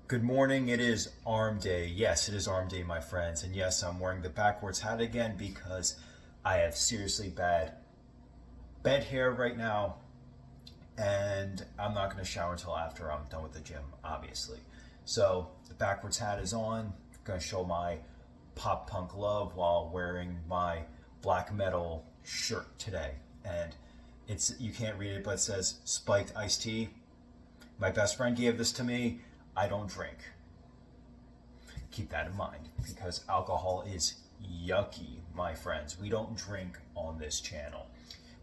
Good morning. It is arm day. Yes, it is arm day, my friends. And yes, I'm wearing the backwards hat again because I have seriously bad hair right now, and I'm not going to shower until after I'm done with the gym, obviously. So the backwards hat is on. I'm going to show my pop punk love while wearing my black metal shirt today. And it's you can't read it, but it says spiked iced tea. My best friend gave this to me. I don't drink. Keep that in mind because alcohol is yucky, my friends. We don't drink on this channel.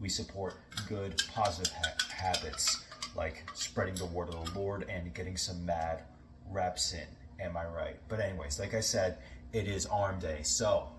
We support good, positive habits like spreading the word of the Lord and getting some mad reps in. Am I right? But, anyways, like I said, it is arm day. So,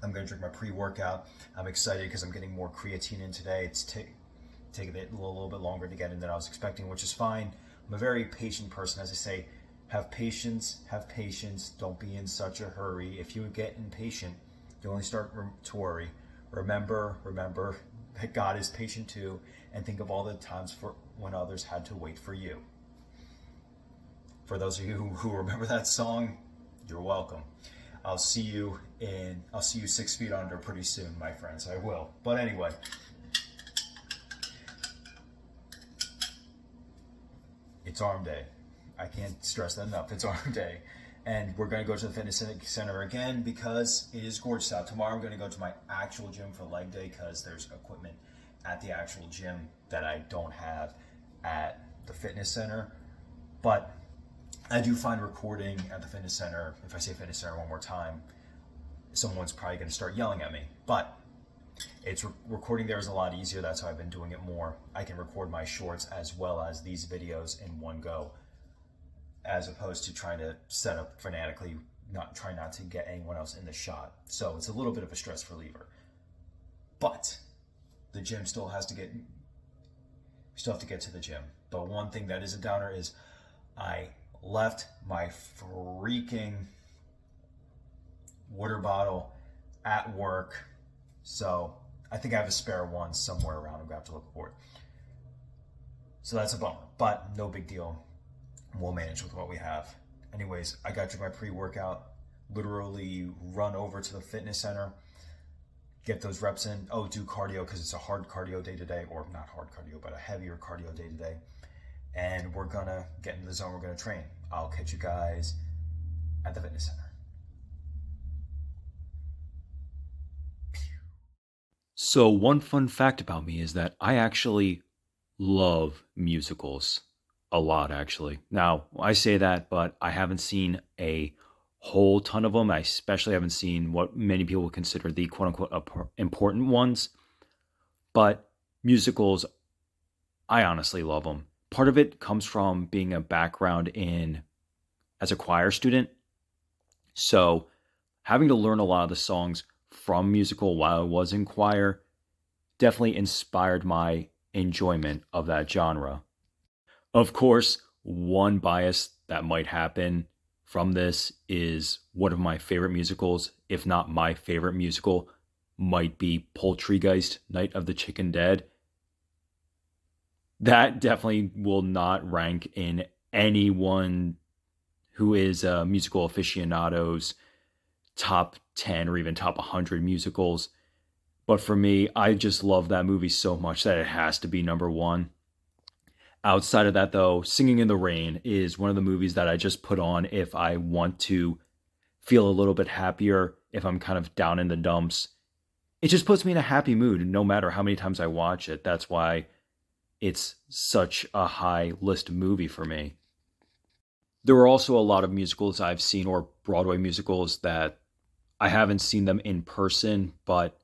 I'm going to drink my pre workout. I'm excited because I'm getting more creatine in today. It's taking it a little bit longer to get in than I was expecting, which is fine. I'm a very patient person, as I say. Have patience, have patience. Don't be in such a hurry. If you get impatient, you only start to worry. Remember that God is patient too, and think of all the times for when others had to wait for you. For those of you who remember that song, you're welcome. I'll see you 6 feet under pretty soon, my friends. I will. But anyway, it's arm day. I can't stress that enough. It's arm day. And we're going to go to the fitness center again because it is gorgeous out. Tomorrow I'm going to go to my actual gym for leg day because there's equipment at the actual gym that I don't have at the fitness center. But I do find recording at the fitness center, if I say fitness center one more time, someone's probably going to start yelling at me. But it's recording there is a lot easier. That's how I've been doing it more. I can record my shorts as well as these videos in one go, as opposed to trying to set up fanatically, try not to get anyone else in the shot. So it's a little bit of a stress reliever. But the gym still has to get we still have to get to the gym. But one thing that is a downer is I left my freaking water bottle at work. So I think I have a spare one somewhere around. I'm gonna have to look for it. So that's a bummer, but no big deal. We'll manage with what we have. Anyways, I got to my pre-workout, literally run over to the fitness center, get those reps in. Oh, do cardio because it's a hard cardio day today, or not hard cardio, but a heavier cardio day today. And we're gonna get into the zone. We're gonna train. I'll catch you guys at the fitness center. So, one fun fact about me is that I actually love musicals a lot, actually. Now, I say that, but I haven't seen a whole ton of them. I especially haven't seen what many people would consider the quote unquote important ones. But musicals, I honestly love them. Part of it comes from being a background in as a choir student. So, having to learn a lot of the songs from musical while I was in choir definitely inspired my enjoyment of that genre. Of course, one bias that might happen from this is one of my favorite musicals, if not my favorite musical, might be Poultrygeist, Night of the Chicken Dead. That definitely will not rank in anyone who is a musical aficionado's top 10 or even top 100 musicals. But for me, I just love that movie so much that it has to be number one. Outside of that, though, Singing in the Rain is one of the movies that I just put on if I want to feel a little bit happier, if I'm kind of down in the dumps. It just puts me in a happy mood no matter how many times I watch it. That's why it's such a high list movie for me. There are also a lot of musicals I've seen, or Broadway musicals, that I haven't seen them in person, but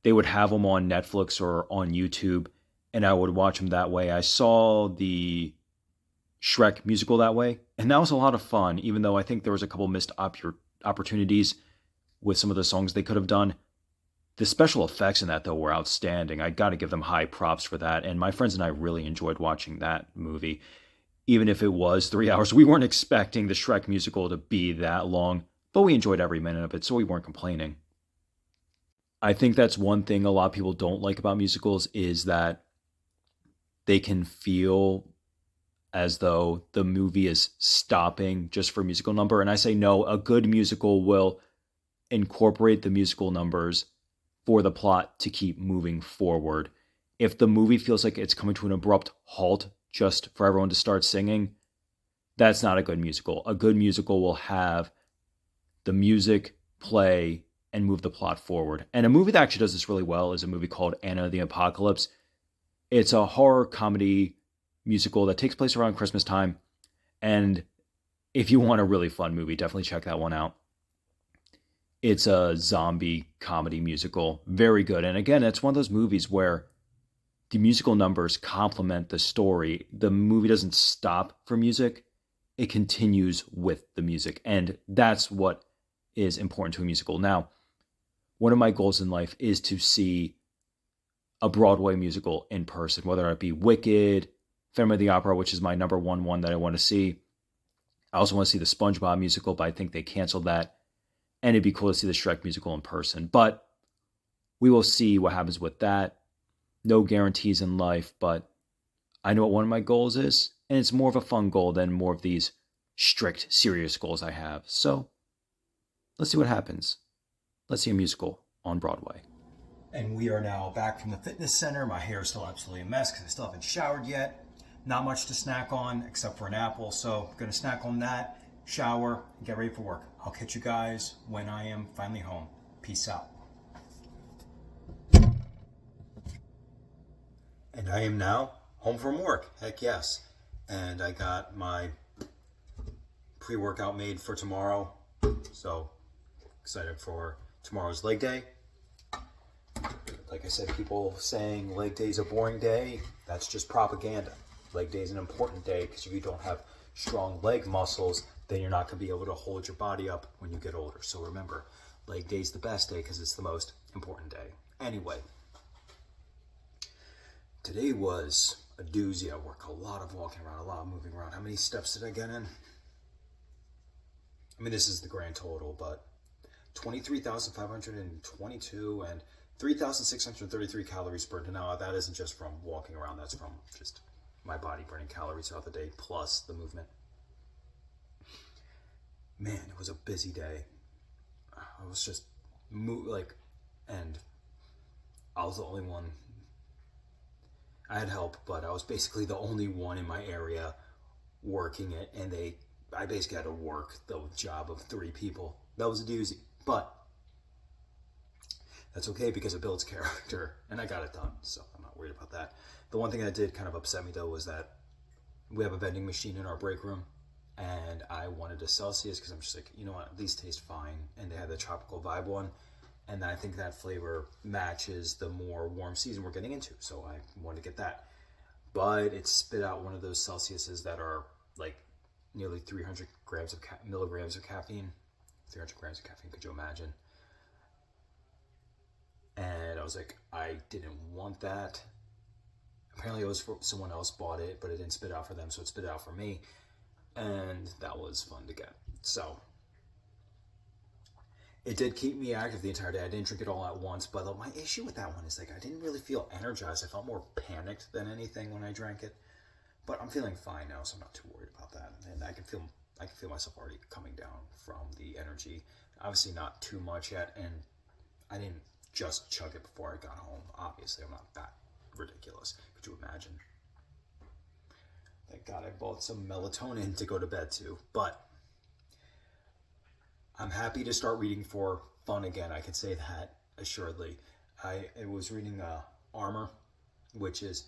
they would have them on Netflix or on YouTube, and I would watch them that way. I saw the Shrek musical that way, and that was a lot of fun, even though I think there was a couple missed opportunities with some of the songs they could have done. The special effects in that, though, were outstanding. I got to give them high props for that, and my friends and I really enjoyed watching that movie. Even if it was 3 hours, we weren't expecting the Shrek musical to be that long, but we enjoyed every minute of it, so we weren't complaining. I think that's one thing a lot of people don't like about musicals is that they can feel as though the movie is stopping just for musical number. And I say no, a good musical will incorporate the musical numbers for the plot to keep moving forward. If the movie feels like it's coming to an abrupt halt just for everyone to start singing, that's not a good musical. A good musical will have the music play and move the plot forward. And a movie that actually does this really well is a movie called Anna the Apocalypse. It's a horror comedy musical that takes place around Christmas time. And if you want a really fun movie, definitely check that one out. It's a zombie comedy musical. Very good. And again, it's one of those movies where the musical numbers complement the story. The movie doesn't stop for music. It continues with the music. And that's what is important to a musical. Now, one of my goals in life is to see a Broadway musical in person, whether it be Wicked, Phantom of the Opera, which is my number one that I want to see. I also want to see the SpongeBob musical, but I think they canceled that. And it'd be cool to see the Shrek musical in person. But we will see what happens with that. No guarantees in life, but I know what one of my goals is, and it's more of a fun goal than more of these strict, serious goals I have. So let's see what happens. Let's see a musical on Broadway. And we are now back from the fitness center. My hair is still absolutely a mess because I still haven't showered yet. Not much to snack on except for an apple. So I'm going to snack on that, shower, and get ready for work. I'll catch you guys when I am finally home. Peace out. And I am now home from work. Heck yes. And I got my pre-workout made for tomorrow. So excited for tomorrow's leg day. Like I said, people saying leg day is a boring day. That's just propaganda. Leg day is an important day because if you don't have strong leg muscles, then you're not going to be able to hold your body up when you get older. So remember, leg day is the best day because it's the most important day. Anyway, today was a doozy at work. A lot of walking around, a lot of moving around. How many steps did I get in? I mean, this is the grand total, but 23,522 and 3,633 calories burned. Now, that isn't just from walking around. That's from just my body burning calories throughout the day, plus the movement. Man, it was a busy day. I was just and I was the only one. I had help, but I was basically the only one in my area working it, and I basically had to work the job of 3 people. That was a doozy, but that's okay because it builds character, and I got it done, so I'm not worried about that. The one thing that did kind of upset me, though, was that we have a vending machine in our break room, and I wanted a Celsius because I'm just like, you know what, these taste fine, and they had the tropical vibe one, and I think that flavor matches the more warm season we're getting into, so I wanted to get that. But it spit out one of those Celsiuses that are like nearly 300 milligrams of caffeine. 300 grams of caffeine, could you imagine? And I was like, I didn't want that. Apparently it was for someone else bought it, but it didn't spit out for them, so it spit out for me. And that was fun to get. So it did keep me active the entire day. I didn't drink it all at once, but my issue with that one is like I didn't really feel energized. I felt more panicked than anything when I drank it. But I'm feeling fine now, so I'm not too worried about that. And I can feel myself already coming down from the energy. Obviously not too much yet, and I didn't just chug it before I got home. Obviously, I'm not that ridiculous. Could you imagine? Thank God I bought some melatonin to go to bed too. But I'm happy to start reading for fun again. I can say that assuredly. I was reading Armor, which is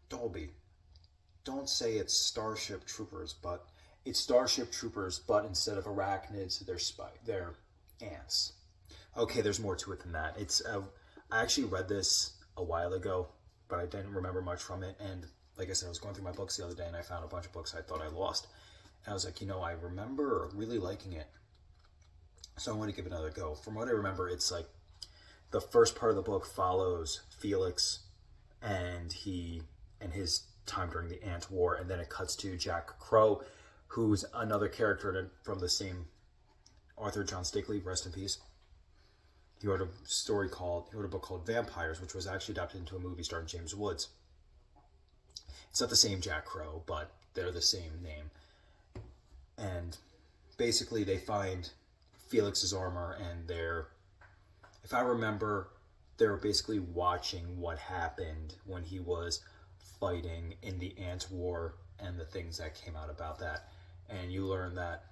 Dolby. Don't say it's Starship Troopers, but it's Starship Troopers, but instead of arachnids, they're ants. Okay, there's more to it than that. I actually read this a while ago, but I didn't remember much from it. And like I said, I was going through my books the other day, and I found a bunch of books I thought I lost. And I was like, I remember really liking it, so I want to give it another go. From what I remember, it's like the first part of the book follows Felix and his time during the Ant War, and then it cuts to Jack Crow, who's another character from the same Arthur John Stickley, rest in peace. He wrote a book called Vampires, which was actually adapted into a movie starring James Woods. It's not the same Jack Crow, but they're the same name. And basically they find Felix's armor, and they're, if I remember, they're basically watching what happened when he was fighting in the Ant War and the things that came out about that. And you learn that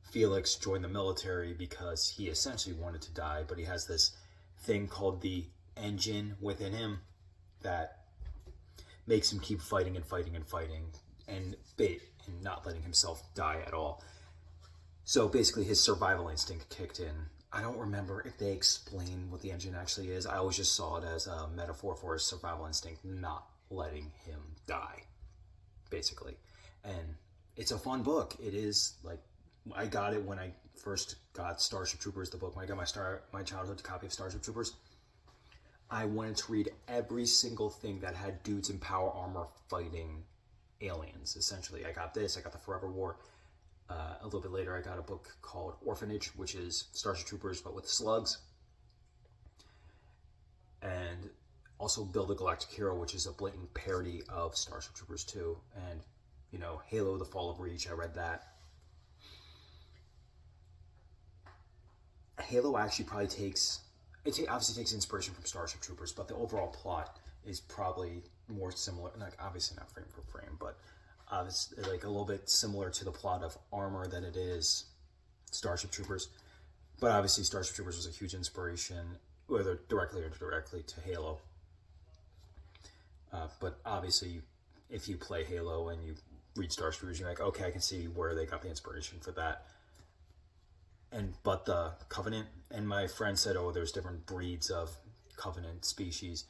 Felix joined the military because he essentially wanted to die, but he has this thing called the engine within him that makes him keep fighting and fighting and fighting and not letting himself die at all. So basically his survival instinct kicked in. I don't remember if they explain what the engine actually is. I always just saw it as a metaphor for his survival instinct not letting him die, basically. And it's a fun book. It is, like, I got it when I first got Starship Troopers, the book. When I got my childhood copy of Starship Troopers, I wanted to read every single thing that had dudes in power armor fighting aliens, essentially. I got this, I got the Forever War. A little bit later, I got a book called Orphanage, which is Starship Troopers, but with slugs. And also Build a Galactic Hero, which is a blatant parody of Starship Troopers 2. And, you know, Halo, The Fall of Reach, I read that. Halo actually probably obviously takes inspiration from Starship Troopers, but the overall plot is probably more similar, like obviously not frame for frame, but it's like a little bit similar to the plot of Armor than it is Starship Troopers. But obviously Starship Troopers was a huge inspiration, whether directly or indirectly, to Halo. But obviously, if you play Halo and you read Starship Troopers, you're like, okay, I can see where they got the inspiration for that. But the Covenant, and my friend said, oh, there's different breeds of Covenant species.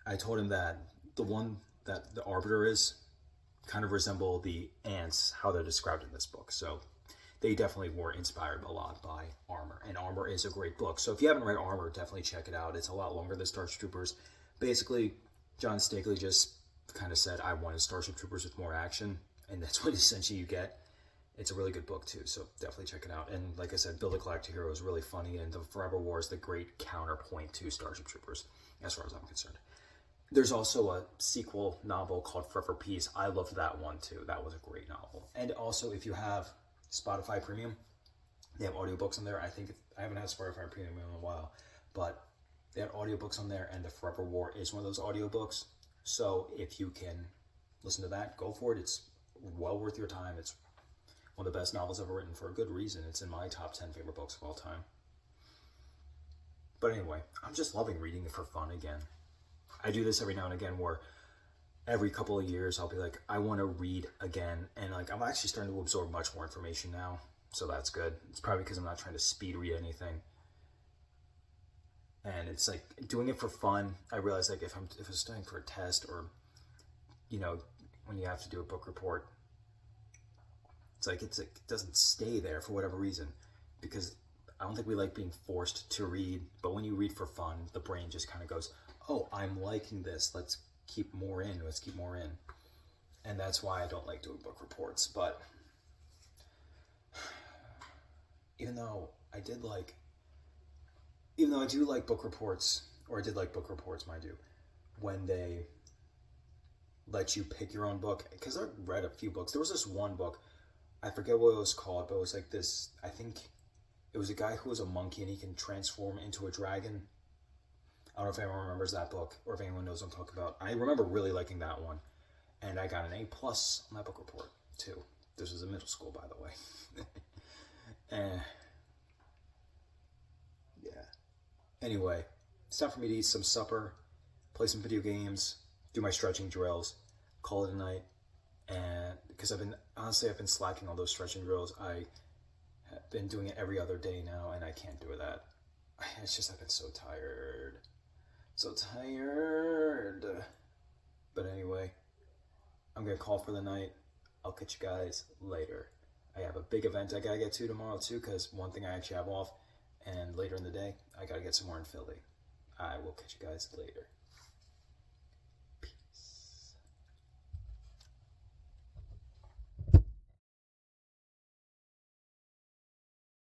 I told him that the one that the Arbiter is kind of resemble the ants, how they're described in this book. So they definitely were inspired a lot by Armor, and Armor is a great book. So if you haven't read Armor, definitely check it out. It's a lot longer than Starship Troopers. Basically, John Stakely just kind of said, I wanted Starship Troopers with more action, and that's what essentially you get. It's a really good book too, so definitely check it out. And like I said, Build a Galactic Hero is really funny, and the Forever War is the great counterpoint to Starship Troopers, as far as I'm concerned. There's also a sequel novel called Forever Peace. I loved that one too. That was a great novel. And also, if you have Spotify Premium, they have audiobooks on there. I haven't had Spotify Premium in a while, but they have audiobooks on there, and the Forever War is one of those audiobooks. So if you can listen to that, go for it. It's well worth your time. It's one of the best novels ever written, for a good reason. It's in my top 10 favorite books of all time. But anyway, I'm just loving reading it for fun again. I do this every now and again, where every couple of years I'll be like, I want to read again. And like, I'm actually starting to absorb much more information now. So that's good. It's probably because I'm not trying to speed read anything. And it's like doing it for fun. I realize, like, if I'm studying for a test, or, you know, when you have to do a book report, it doesn't stay there for whatever reason, because I don't think we like being forced to read. But when you read for fun, the brain just kind of goes, oh, I'm liking this. Let's keep more in. And that's why I don't like doing book reports. But even though I do like book reports, or I did like book reports, mind you, when they let you pick your own book, because I read a few books. There was this one book, I forget what it was called, but it was like this, I think it was a guy who was a monkey and he can transform into a dragon. I don't know if anyone remembers that book, or if anyone knows what I'm talking about. I remember really liking that one, and I got an A+ on that book report too. This was in middle school, by the way. Yeah. Anyway, it's time for me to eat some supper, play some video games, do my stretching drills, call it a night. And because I've been slacking on those stretching drills. I have been doing it every other day now, and I can't do that. It's just, I've been so tired. But anyway, I'm going to call for the night. I'll catch you guys later. I have a big event I got to get to tomorrow too, because one thing I actually have off, and later in the day, I got to get some more in Philly. I will catch you guys later.